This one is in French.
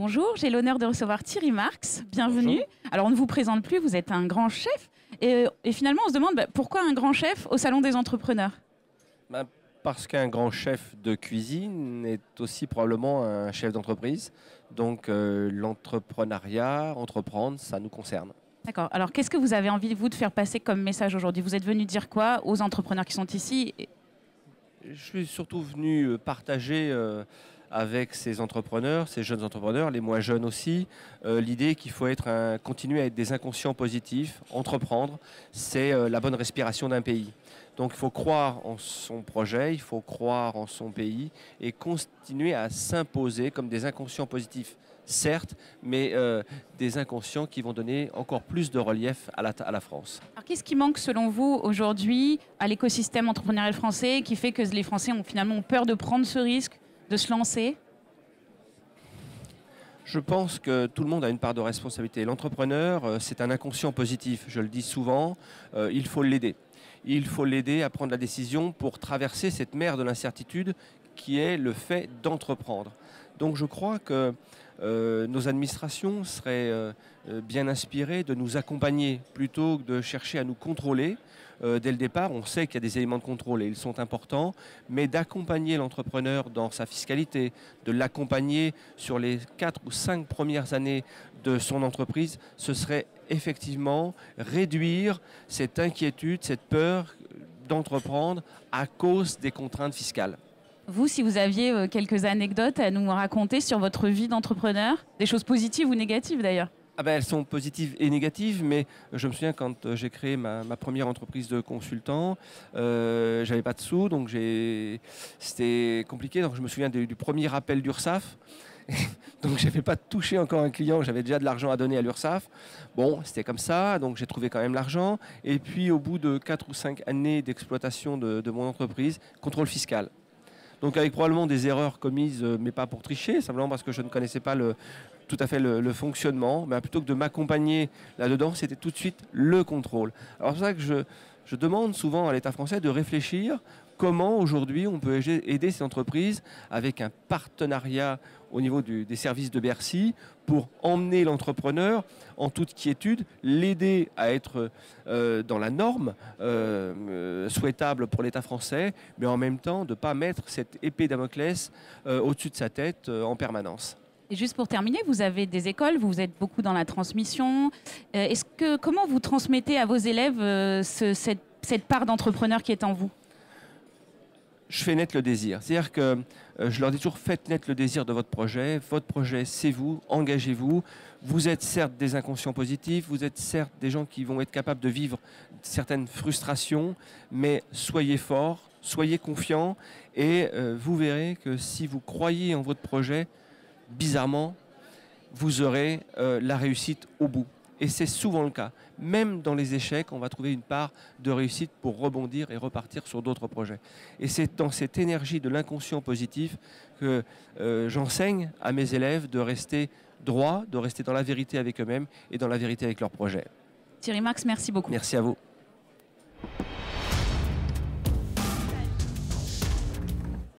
Bonjour, j'ai l'honneur de recevoir Thierry Marx. Bienvenue. Bonjour. Alors, on ne vous présente plus, vous êtes un grand chef. Et finalement, on se demande pourquoi un grand chef au Salon des entrepreneurs? Ben, parce qu'un grand chef de cuisine est aussi probablement un chef d'entreprise. Donc l'entrepreneuriat, entreprendre, ça nous concerne. D'accord. Alors, qu'est-ce que vous avez envie, vous, de faire passer comme message aujourd'hui? Vous êtes venu dire quoi aux entrepreneurs qui sont ici? Je suis surtout venu partager avec ces entrepreneurs, ces jeunes entrepreneurs, les moins jeunes aussi, l'idée qu'il faut continuer à être des inconscients positifs, entreprendre, c'est la bonne respiration d'un pays. Donc il faut croire en son projet, il faut croire en son pays et continuer à s'imposer comme des inconscients positifs, certes, mais des inconscients qui vont donner encore plus de relief à la France. Alors, qu'est-ce qui manque, selon vous, aujourd'hui, à l'écosystème entrepreneurial français, qui fait que les Français ont finalement peur de prendre ce risque, de se lancer? Je pense que tout le monde a une part de responsabilité. L'entrepreneur, c'est un inconscient positif, je le dis souvent, il faut l'aider. Il faut l'aider à prendre la décision pour traverser cette mer de l'incertitude qui est le fait d'entreprendre. Donc je crois que nos administrations seraient bien inspirées de nous accompagner plutôt que de chercher à nous contrôler. Dès le départ, on sait qu'il y a des éléments de contrôle et ils sont importants, mais d'accompagner l'entrepreneur dans sa fiscalité, de l'accompagner sur les 4 ou 5 premières années de son entreprise, ce serait effectivement réduire cette inquiétude, cette peur d'entreprendre à cause des contraintes fiscales. Vous, si vous aviez quelques anecdotes à nous raconter sur votre vie d'entrepreneur, des choses positives ou négatives d'ailleurs? Ah ben, elles sont positives et négatives, mais je me souviens quand j'ai créé ma première entreprise de consultant, j'avais pas de sous, donc c'était compliqué. Donc je me souviens du premier appel d'URSSAF. Donc je n'avais pas touché encore un client, j'avais déjà de l'argent à donner à l'URSSAF. Bon, c'était comme ça, donc j'ai trouvé quand même l'argent. Et puis au bout de 4 ou 5 années d'exploitation de mon entreprise, contrôle fiscal. Donc avec probablement des erreurs commises, mais pas pour tricher, simplement parce que je ne connaissais pas tout à fait le fonctionnement. Mais plutôt que de m'accompagner là-dedans, c'était tout de suite le contrôle. Alors c'est pour ça que je demande souvent à l'État français de réfléchir comment aujourd'hui on peut aider ces entreprises avec un partenariat au niveau des services de Bercy pour emmener l'entrepreneur en toute quiétude, l'aider à être dans la norme souhaitable pour l'État français, mais en même temps de ne pas mettre cette épée Damoclès au-dessus de sa tête en permanence. Et juste pour terminer, vous avez des écoles, vous êtes beaucoup dans la transmission. Comment vous transmettez à vos élèves cette part d'entrepreneur qui est en vous? Je fais naître le désir. C'est-à-dire que je leur dis toujours, faites naître le désir de votre projet. Votre projet, c'est vous, engagez-vous. Vous êtes certes des inconscients positifs, vous êtes certes des gens qui vont être capables de vivre certaines frustrations, mais soyez forts, soyez confiants et vous verrez que si vous croyez en votre projet, bizarrement, vous aurez la réussite au bout. Et c'est souvent le cas. Même dans les échecs, on va trouver une part de réussite pour rebondir et repartir sur d'autres projets. Et c'est dans cette énergie de l'inconscient positif que j'enseigne à mes élèves de rester droit, de rester dans la vérité avec eux-mêmes et dans la vérité avec leurs projets. Thierry Marx, merci beaucoup. Merci à vous.